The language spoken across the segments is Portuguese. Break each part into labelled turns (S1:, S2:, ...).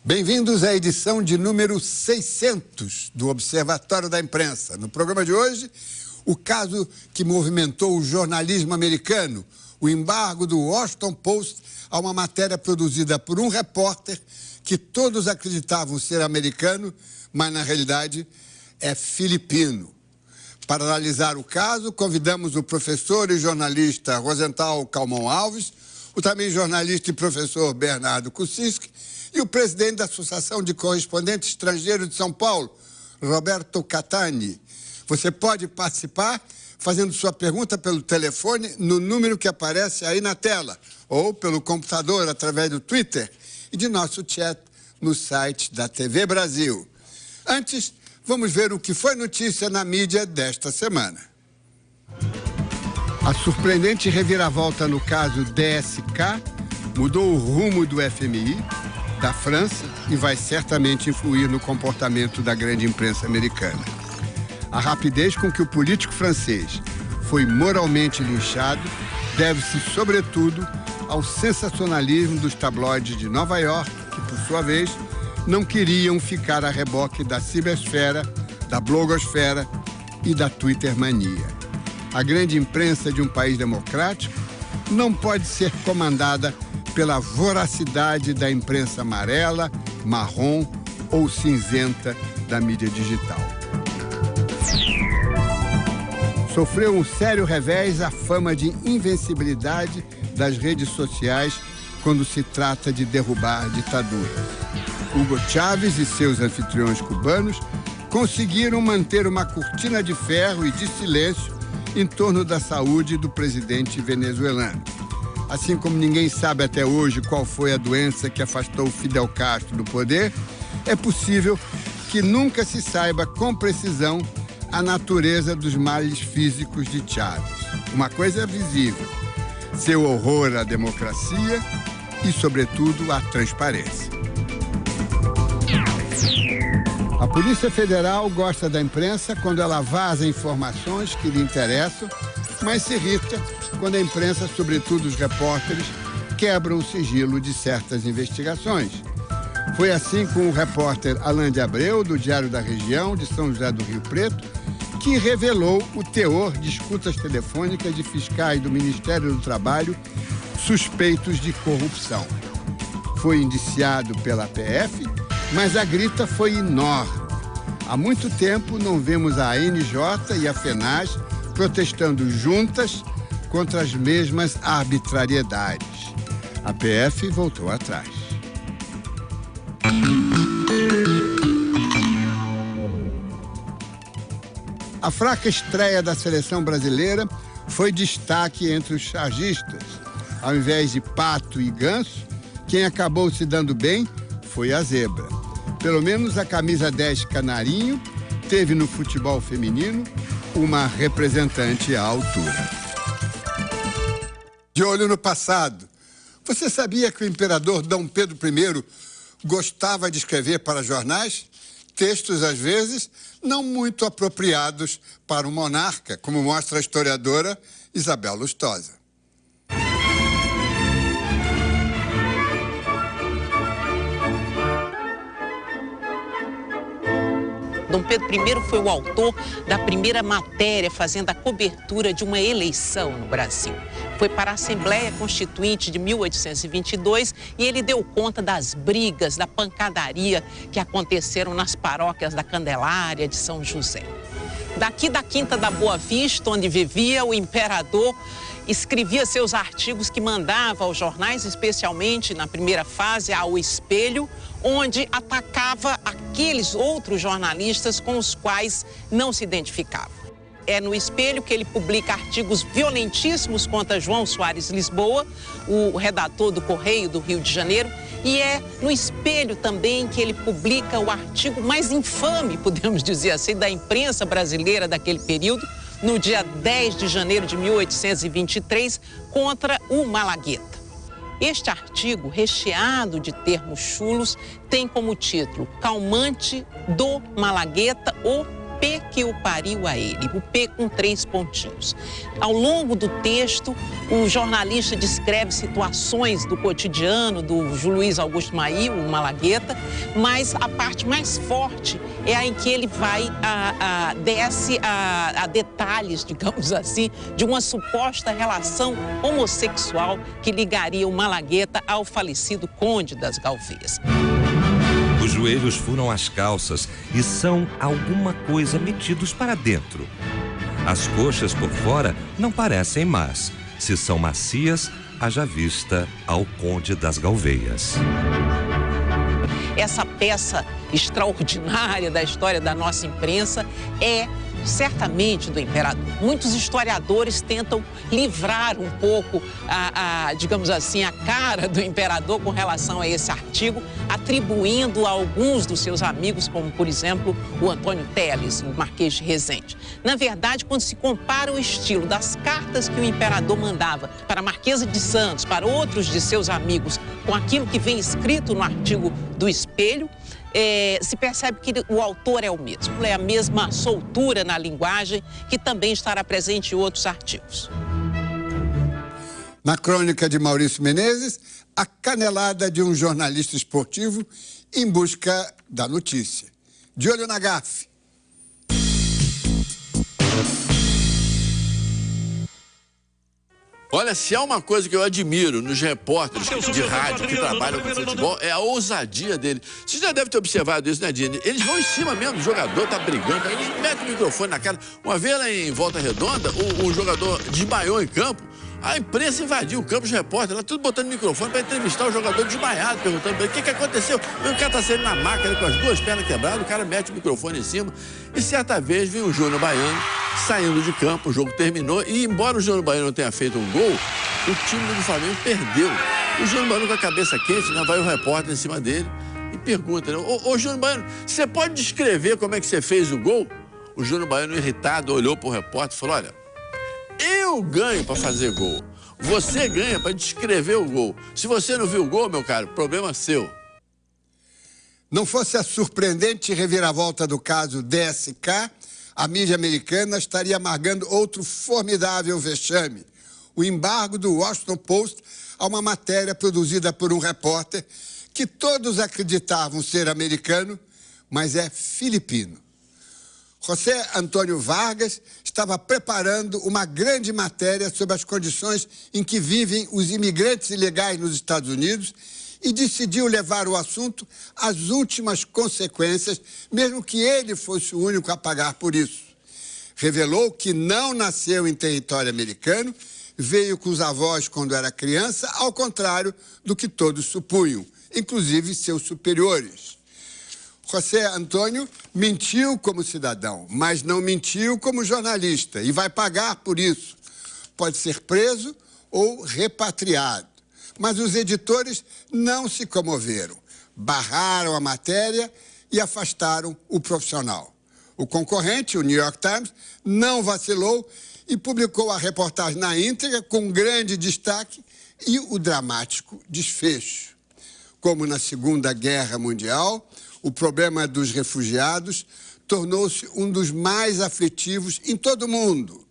S1: Bem-vindos à edição de número 600 do Observatório da Imprensa. No programa de hoje, o caso que movimentou o jornalismo americano, o embargo do Washington Post a uma matéria produzida por um repórter que todos acreditavam ser americano, mas na realidade é filipino. Para analisar o caso, convidamos o professor e jornalista Rosenthal Calmon Alves, o também jornalista e professor Bernardo Kucinski, e o presidente da Associação de Correspondentes Estrangeiros de São Paulo, Roberto Catani. Você pode participar fazendo sua pergunta pelo telefone no número que aparece aí na tela, ou pelo computador através do Twitter e de nosso chat no site da TV Brasil. Antes, vamos ver o que foi notícia na mídia desta semana. A surpreendente reviravolta no caso DSK mudou o rumo do FMI, da França, e vai certamente influir no comportamento da grande imprensa americana. A rapidez com que o político francês foi moralmente linchado deve-se, sobretudo, ao sensacionalismo dos tabloides de Nova York, que, por sua vez, não queriam ficar a reboque da cibersfera, da blogosfera e da twittermania. A grande imprensa de um país democrático não pode ser comandada pela voracidade da imprensa amarela, marrom ou cinzenta da mídia digital. Sofreu um sério revés a fama de invencibilidade das redes sociais quando se trata de derrubar ditaduras. Hugo Chávez e seus anfitriões cubanos conseguiram manter uma cortina de ferro e de silêncio em torno da saúde do presidente venezuelano. Assim como ninguém sabe até hoje qual foi a doença que afastou Fidel Castro do poder, é possível que nunca se saiba com precisão a natureza dos males físicos de Chávez. Uma coisa é visível: seu horror à democracia e, sobretudo, à transparência. A Polícia Federal gosta da imprensa quando ela vaza informações que lhe interessam, mas se irrita quando a imprensa, sobretudo os repórteres, quebram o sigilo de certas investigações. Foi assim com o repórter Alain de Abreu, do Diário da Região, de São José do Rio Preto, que revelou o teor de escutas telefônicas de fiscais do Ministério do Trabalho suspeitos de corrupção. Foi indiciado pela PF, mas a grita foi enorme. Há muito tempo não vemos a ANJ e a FENAS protestando juntas contra as mesmas arbitrariedades. A PF voltou atrás. A fraca estreia da seleção brasileira foi destaque entre os chargistas. Ao invés de Pato e Ganso, quem acabou se dando bem foi a zebra. Pelo menos a camisa 10 Canarinho teve no futebol feminino uma representante à altura. De olho no passado, você sabia que o imperador Dom Pedro I gostava de escrever para jornais textos, às vezes, não muito apropriados para um monarca, como mostra a historiadora Isabel Lustosa.
S2: Dom Pedro I foi o autor da primeira matéria fazendo a cobertura de uma eleição no Brasil. Foi para a Assembleia Constituinte de 1822 e ele deu conta das brigas, da pancadaria que aconteceram nas paróquias da Candelária, de São José. Daqui da Quinta da Boa Vista, onde vivia, o imperador escrevia seus artigos que mandava aos jornais, especialmente na primeira fase, ao Espelho, onde atacava aqueles outros jornalistas com os quais não se identificava. É no Espelho que ele publica artigos violentíssimos contra João Soares Lisboa, o redator do Correio do Rio de Janeiro, e é no Espelho também que ele publica o artigo mais infame, podemos dizer assim, da imprensa brasileira daquele período, no dia 10 de janeiro de 1823, contra o Malagueta. Este artigo, recheado de termos chulos, tem como título Calmante do Malagueta ou P que o pariu a ele, o P com 3 pontinhos. Ao longo do texto, o jornalista descreve situações do cotidiano do Luiz Augusto Maí, o Malagueta, mas a parte mais forte é a em que ele vai, desce a detalhes, digamos assim, de uma suposta relação homossexual que ligaria o Malagueta ao falecido Conde das Galveias.
S3: Os joelhos furam as calças e são alguma coisa metidos para dentro. As coxas por fora não parecem más. Se são macias, haja vista ao Conde das Galveias.
S2: Essa peça extraordinária da história da nossa imprensa é certamente do imperador. Muitos historiadores tentam livrar um pouco, digamos assim, a cara do imperador com relação a esse artigo, atribuindo a alguns dos seus amigos, como, por exemplo, o Antônio Teles, o Marquês de Resende. Na verdade, quando se compara o estilo das cartas que o imperador mandava para a Marquesa de Santos, para outros de seus amigos, com aquilo que vem escrito no artigo do Espelho, se percebe que o autor é o mesmo, é a mesma soltura na linguagem que também estará presente em outros artigos.
S1: Na crônica de Maurício Menezes, a canelada de um jornalista esportivo em busca da notícia. De olho na gafe.
S4: Olha, se há uma coisa que eu admiro nos repórteres de rádio que trabalham com futebol, é a ousadia dele. Você já deve ter observado isso, né, Dini? Eles vão em cima mesmo, o jogador tá brigando, eles metem o microfone na cara. Uma vez lá em Volta Redonda, o jogador desmaiou em campo, a imprensa invadiu o campo, os repórteres, lá tudo botando microfone para entrevistar o jogador desmaiado, perguntando para ele o que aconteceu. O cara tá saindo na maca ali com as 2 pernas quebradas, o cara mete o microfone em cima. E certa vez veio o Júnior Baiano saindo de campo, o jogo terminou, e embora o Júnior Baiano não tenha feito um gol, o time do Flamengo perdeu. O Júnior Baiano com a cabeça quente, né, vai o repórter em cima dele e pergunta, né, ô Júnior Baiano, você pode descrever como é que você fez o gol? O Júnior Baiano, irritado, olhou pro repórter e falou, olha, eu ganho para fazer gol, você ganha para descrever o gol. Se você não viu o gol, meu caro, problema seu.
S1: Não fosse a surpreendente reviravolta do caso DSK, a mídia americana estaria amargando outro formidável vexame, o embargo do Washington Post a uma matéria produzida por um repórter que todos acreditavam ser americano, mas é filipino. José Antônio Vargas estava preparando uma grande matéria sobre as condições em que vivem os imigrantes ilegais nos Estados Unidos e decidiu levar o assunto às últimas consequências, mesmo que ele fosse o único a pagar por isso. Revelou que não nasceu em território americano, veio com os avós quando era criança, ao contrário do que todos supunham, inclusive seus superiores. José Antônio mentiu como cidadão, mas não mentiu como jornalista e vai pagar por isso. Pode ser preso ou repatriado. Mas os editores não se comoveram, barraram a matéria e afastaram o profissional. O concorrente, o New York Times, não vacilou e publicou a reportagem na íntegra com grande destaque e o dramático desfecho. Como na Segunda Guerra Mundial, o problema dos refugiados tornou-se um dos mais aflitivos em todo o mundo.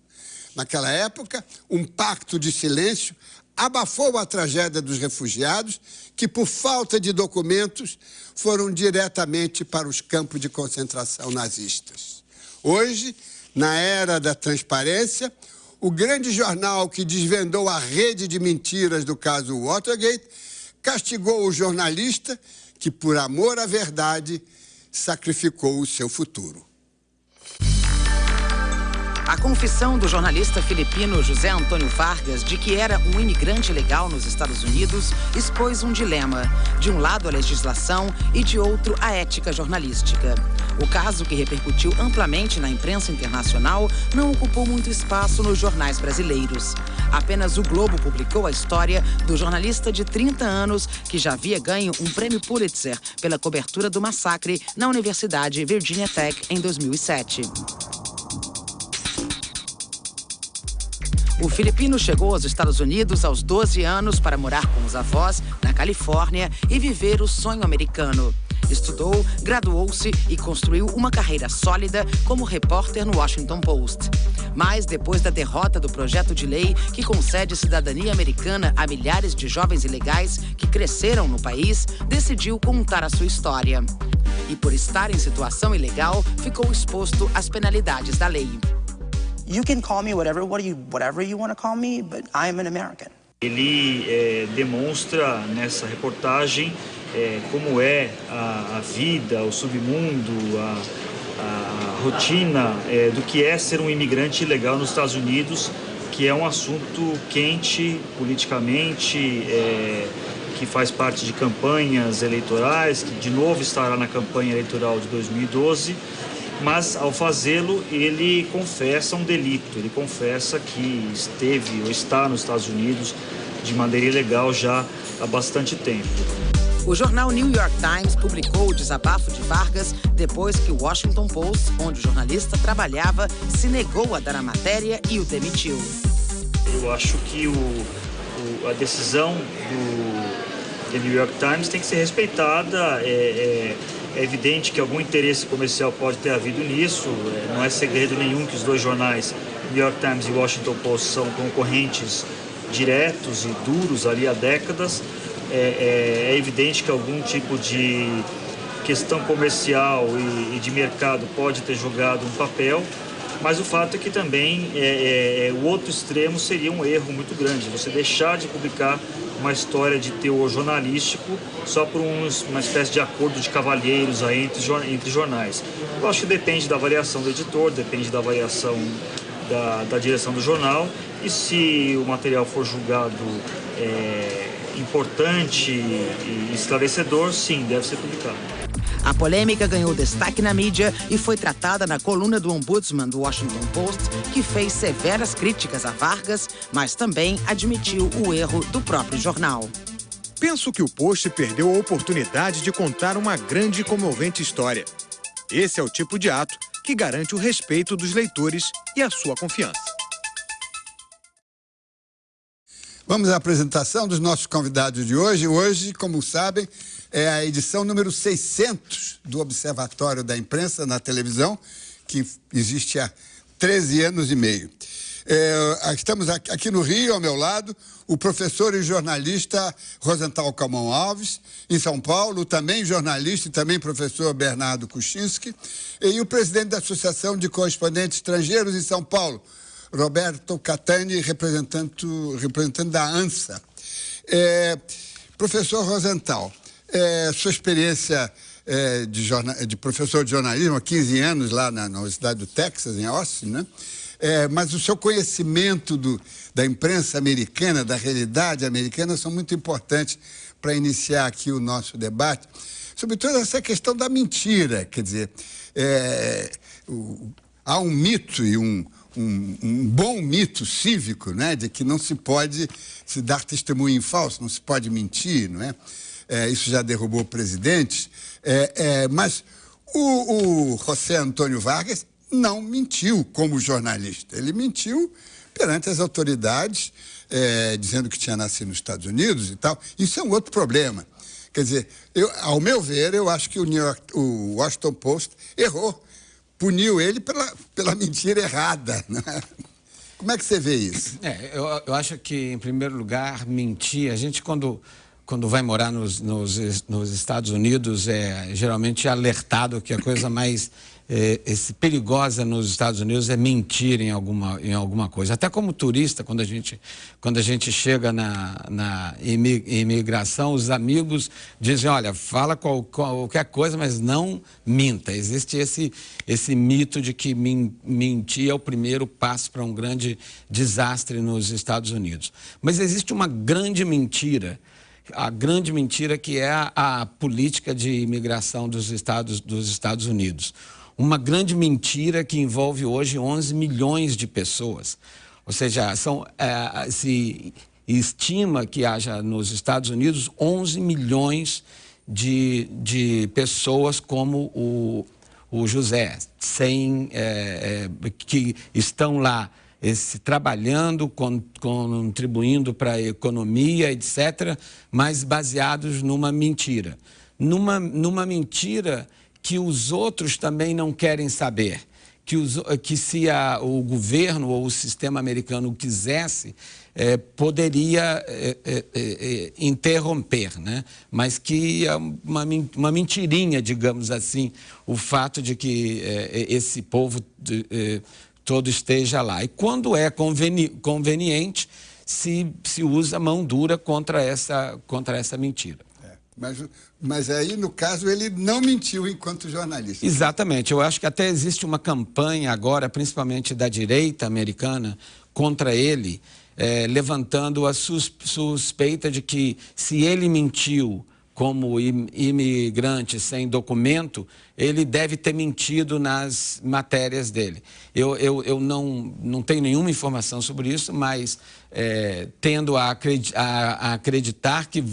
S1: Naquela época, um pacto de silêncio abafou a tragédia dos refugiados que, por falta de documentos, foram diretamente para os campos de concentração nazistas. Hoje, na era da transparência, o grande jornal que desvendou a rede de mentiras do caso Watergate castigou o jornalista que, por amor à verdade, sacrificou o seu futuro.
S5: A confissão do jornalista filipino José Antônio Vargas de que era um imigrante ilegal nos Estados Unidos expôs um dilema. De um lado, a legislação e, de outro, a ética jornalística. O caso, que repercutiu amplamente na imprensa internacional, não ocupou muito espaço nos jornais brasileiros. Apenas o Globo publicou a história do jornalista de 30 anos que já havia ganho um prêmio Pulitzer pela cobertura do massacre na Universidade Virginia Tech em 2007. O filipino chegou aos Estados Unidos aos 12 anos para morar com os avós na Califórnia e viver o sonho americano. Estudou, graduou-se e construiu uma carreira sólida como repórter no Washington Post. Mas depois da derrota do projeto de lei que concede cidadania americana a milhares de jovens ilegais que cresceram no país, decidiu contar a sua história. E por estar em situação ilegal, ficou exposto às penalidades da lei.
S6: You can call me whatever you want to call me, but I am an American.
S7: Ele demonstra nessa reportagem como é a vida, o submundo, a rotina do que é ser um imigrante ilegal nos Estados Unidos, que é um assunto quente politicamente, que faz parte de campanhas eleitorais, que de novo estará na campanha eleitoral de 2012, mas ao fazê-lo ele confessa um delito, ele confessa que esteve ou está nos Estados Unidos de maneira ilegal já há bastante tempo.
S5: O jornal New York Times publicou o desabafo de Vargas depois que o Washington Post, onde o jornalista trabalhava, se negou a dar a matéria e o demitiu.
S7: Eu acho que a decisão do New York Times tem que ser respeitada. É evidente que algum interesse comercial pode ter havido nisso. Não é segredo nenhum que os dois jornais, New York Times e Washington Post, são concorrentes diretos e duros ali há décadas. É evidente que algum tipo de questão comercial e de mercado pode ter jogado um papel, mas o fato é que também o outro extremo seria um erro muito grande, você deixar de publicar uma história de teor jornalístico só por uma espécie de acordo de cavalheiros aí entre jornais. Eu acho que depende da avaliação do editor, depende da avaliação da direção do jornal, e se o material for julgado importante e esclarecedor, sim, deve ser publicado.
S5: A polêmica ganhou destaque na mídia e foi tratada na coluna do ombudsman do Washington Post, que fez severas críticas a Vargas, mas também admitiu o erro do próprio jornal.
S8: Penso que o Post perdeu a oportunidade de contar uma grande e comovente história. Esse é o tipo de ato que garante o respeito dos leitores e a sua confiança.
S1: Vamos à apresentação dos nossos convidados de hoje. Hoje, como sabem, é a edição número 600 do Observatório da Imprensa na televisão, que existe há 13 anos e meio. Estamos aqui no Rio, ao meu lado, o professor e jornalista Rosenthal Camão Alves, em São Paulo, também jornalista e também professor Bernardo Kuczynski, e o presidente da Associação de Correspondentes Estrangeiros em São Paulo, Roberto Catani, representante da ANSA. Professor Rosenthal, sua experiência de professor de jornalismo há 15 anos lá na Universidade do Texas, em Austin, né? Mas o seu conhecimento da imprensa americana, da realidade americana, são muito importantes para iniciar aqui o nosso debate, sobretudo essa questão da mentira. Quer dizer, há um mito e um bom mito cívico, né, de que não se pode se dar testemunho em falso, não se pode mentir, não é? Isso já derrubou presidentes, mas o José Antônio Vargas não mentiu como jornalista. Ele mentiu perante as autoridades, dizendo que tinha nascido nos Estados Unidos e tal. Isso é um outro problema. Quer dizer, ao meu ver, eu acho que o Washington Post errou, puniu ele pela mentira errada, né? Como é que você vê isso?
S9: Eu acho que, em primeiro lugar, mentir. A gente, quando vai morar nos Estados Unidos, geralmente é alertado que a coisa mais perigosa nos Estados Unidos é mentir em alguma coisa. Até como turista, quando a gente chega na imigração, os amigos dizem, olha, fala qualquer coisa, mas não minta. Existe esse mito de que mentir é o primeiro passo para um grande desastre nos Estados Unidos. Mas existe uma grande mentira, a grande mentira que é a política de imigração dos Estados Unidos. Uma grande mentira que envolve hoje 11 milhões de pessoas. Ou seja, se estima que haja nos Estados Unidos 11 milhões de pessoas como o José, que estão lá trabalhando, contribuindo para a economia, etc., mas baseados numa mentira. numa mentira que os outros também não querem saber. Que se o governo ou o sistema americano quisesse, poderia interromper, né? Mas que é uma mentirinha, digamos assim, o fato de que esse povo todo esteja lá. E quando é conveniente, se usa mão dura contra essa mentira.
S1: Mas aí, no caso, ele não mentiu enquanto jornalista.
S9: Exatamente. Eu acho que até existe uma campanha agora, principalmente da direita americana, contra ele, levantando a suspeita de que, se ele mentiu como imigrante sem documento, ele deve ter mentido nas matérias dele. Eu não tenho nenhuma informação sobre isso, mas tendo a acreditar que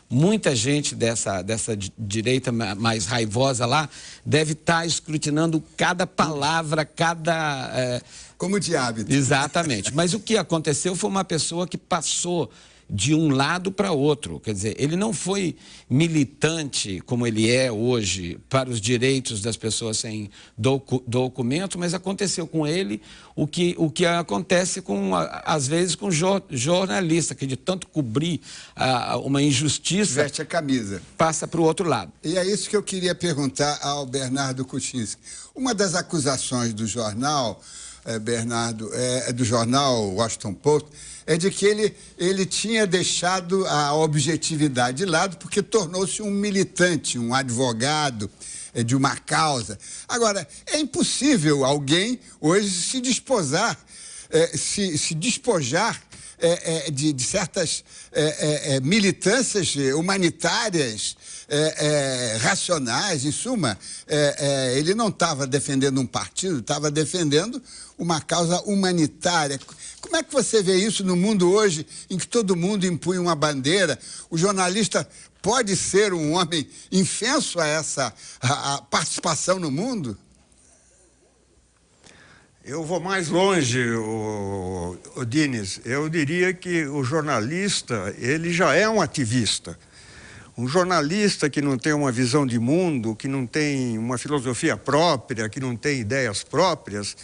S9: muita gente dessa direita mais raivosa lá deve estar escrutinando cada palavra, cada...
S1: Como de hábito.
S9: Exatamente. Mas o que aconteceu foi uma pessoa que passou de um lado para outro. Quer dizer, ele não foi militante, como ele é hoje, para os direitos das pessoas sem documento, mas aconteceu com ele o que acontece, às vezes, com jornalista, que de tanto cobrir uma injustiça...
S1: Veste a camisa.
S9: Passa para o outro lado.
S1: E é isso que eu queria perguntar ao Bernardo Kuczynski. Uma das acusações do jornal, Bernardo, do jornal Washington Post, é de que ele tinha deixado a objetividade de lado porque tornou-se um militante, um advogado de uma causa. Agora, é impossível alguém hoje se despojar de certas militâncias humanitárias, racionais, em suma. Ele não estava defendendo um partido, estava defendendo uma causa humanitária. Como é que você vê isso no mundo hoje, em que todo mundo impunha uma bandeira? O jornalista pode ser um homem infenso a essa participação no mundo?
S10: Eu vou mais longe, Diniz. Eu diria que o jornalista, ele já é um ativista. Um jornalista que não tem uma visão de mundo, que não tem uma filosofia própria, que não tem ideias próprias,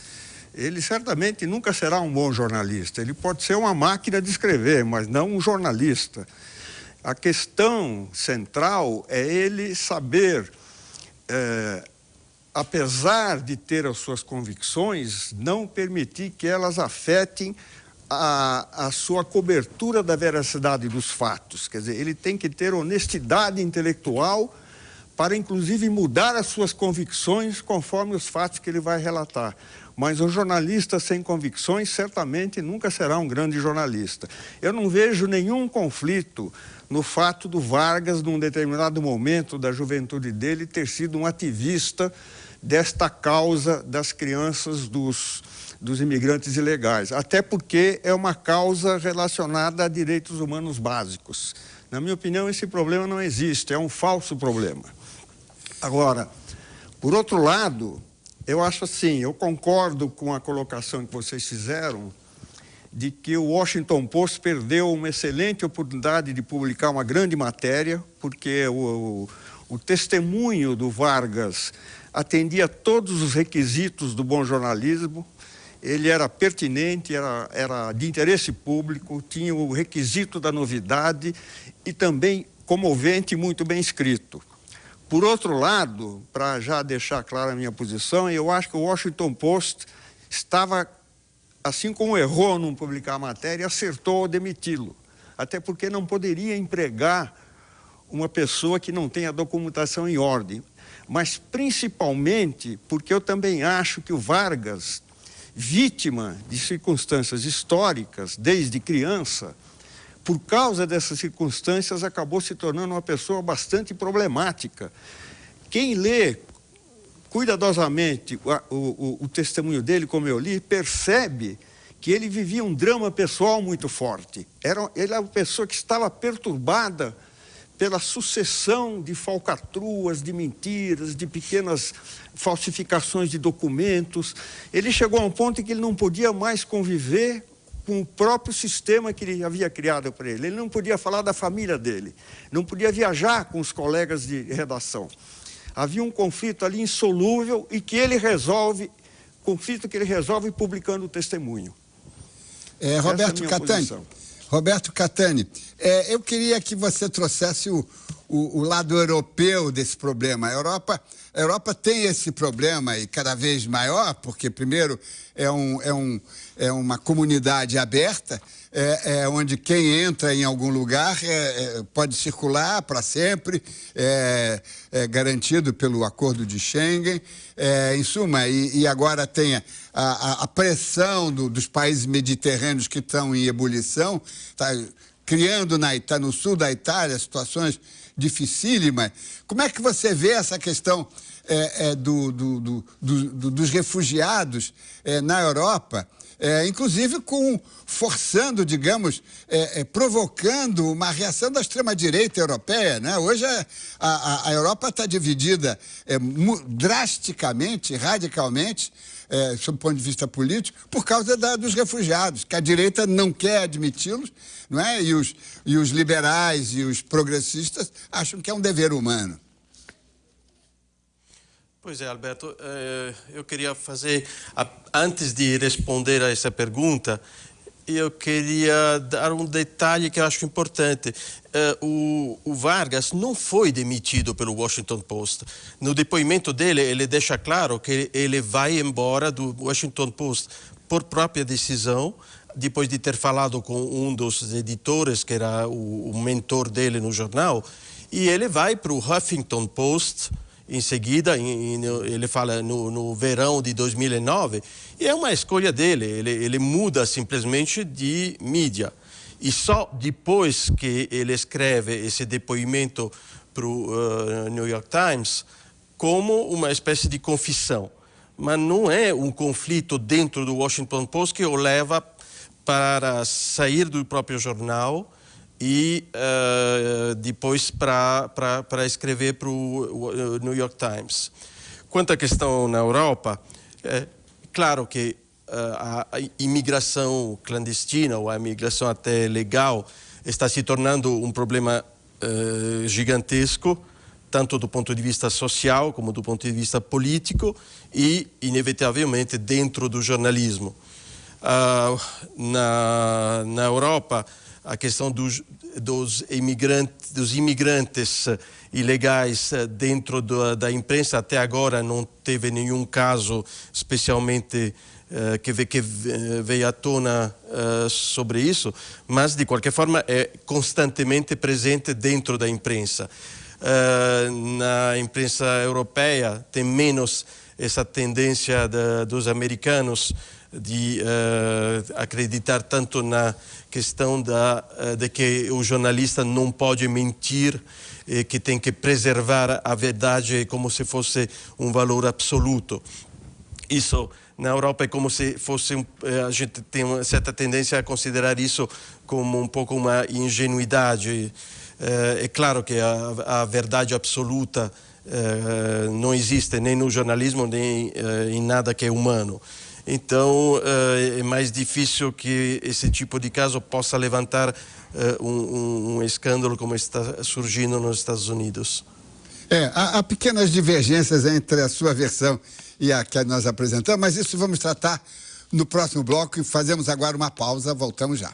S10: ele certamente nunca será um bom jornalista. Ele pode ser uma máquina de escrever, mas não um jornalista. A questão central é ele saber, apesar de ter as suas convicções, não permitir que elas afetem a sua cobertura da veracidade dos fatos. Quer dizer, ele tem que ter honestidade intelectual para, inclusive, mudar as suas convicções conforme os fatos que ele vai relatar. Mas um jornalista sem convicções certamente nunca será um grande jornalista. Eu não vejo nenhum conflito no fato do Vargas, num determinado momento da juventude dele, ter sido um ativista desta causa das crianças dos imigrantes ilegais. Até porque é uma causa relacionada a direitos humanos básicos. Na minha opinião, esse problema não existe, é um falso problema. Agora, por outro lado, eu acho assim, eu concordo com a colocação que vocês fizeram de que o Washington Post perdeu uma excelente oportunidade de publicar uma grande matéria, porque o testemunho do Vargas atendia todos os requisitos do bom jornalismo, ele era pertinente, era de interesse público, tinha o requisito da novidade e também comovente e muito bem escrito. Por outro lado, para já deixar clara a minha posição, eu acho que o Washington Post estava, assim como errou não publicar a matéria, acertou ao demiti-lo. Até porque não poderia empregar uma pessoa que não tem a documentação em ordem. Mas principalmente porque eu também acho que o Vargas, vítima de circunstâncias históricas desde criança, por causa dessas circunstâncias, acabou se tornando uma pessoa bastante problemática. Quem lê cuidadosamente o testemunho dele, como eu li, percebe que ele vivia um drama pessoal muito forte. Ele era uma pessoa que estava perturbada pela sucessão de falcatruas, de mentiras, de pequenas falsificações de documentos. Ele chegou a um ponto em que ele não podia mais conviver com o próprio sistema que ele havia criado para ele. Ele não podia falar da família dele, não podia viajar com os colegas de redação. Havia um conflito ali insolúvel e que ele resolve, conflito que ele resolve publicando o testemunho.
S1: Roberto Catani, eu queria que você trouxesse o lado europeu desse problema. A Europa tem esse problema e cada vez maior, porque, primeiro, é uma comunidade aberta, onde quem entra em algum lugar pode circular para sempre, é garantido pelo Acordo de Schengen. Em suma, e agora tem a pressão dos países mediterrâneos que estão em ebulição, está criando tá no sul da Itália situações dificílimas. Como é que você vê essa questão dos refugiados na Europa, inclusive forçando, digamos, provocando uma reação da extrema-direita europeia, né? Hoje a Europa está dividida drasticamente, radicalmente, sob o ponto de vista político, por causa dos refugiados, que a direita não quer admiti-los, não é? E os liberais e os progressistas acham que é um dever humano.
S11: Pois é, Alberto, eu queria fazer, antes de responder a essa pergunta, eu queria dar um detalhe que eu acho importante. O Vargas não foi demitido pelo Washington Post. No depoimento dele, ele deixa claro que ele vai embora do Washington Post por própria decisão, depois de ter falado com um dos editores, que era o mentor dele no jornal, e ele vai para o Huffington Post. Em seguida, ele fala no verão de 2009, e é uma escolha dele, ele muda simplesmente de mídia. E só depois que ele escreve esse depoimento para o New York Times, como uma espécie de confissão. Mas não é um conflito dentro do Washington Post que o leva para sair do próprio jornal e depois para escrever para o New York Times. Quanto à questão na Europa, claro que a imigração clandestina ou a imigração até legal está se tornando um problema gigantesco, tanto do ponto de vista social como do ponto de vista político e, inevitavelmente, dentro do jornalismo. Na Europa, a questão dos imigrantes ilegais dentro da imprensa até agora não teve nenhum caso especialmente que veio à tona sobre isso, mas de qualquer forma é constantemente presente dentro da imprensa. Na imprensa europeia tem menos essa tendência dos americanos de acreditar tanto na questão de que o jornalista não pode mentir, que tem que preservar a verdade como se fosse um valor absoluto. Isso na Europa é como se fosse a gente tem uma certa tendência a considerar isso como um pouco uma ingenuidade. É claro que a verdade absoluta não existe nem no jornalismo nem em nada que é humano. Então, é mais difícil que esse tipo de caso possa levantar um escândalo como está surgindo nos Estados Unidos.
S1: Há pequenas divergências entre a sua versão e a que nós apresentamos, mas isso vamos tratar no próximo bloco e fazemos agora uma pausa, voltamos já.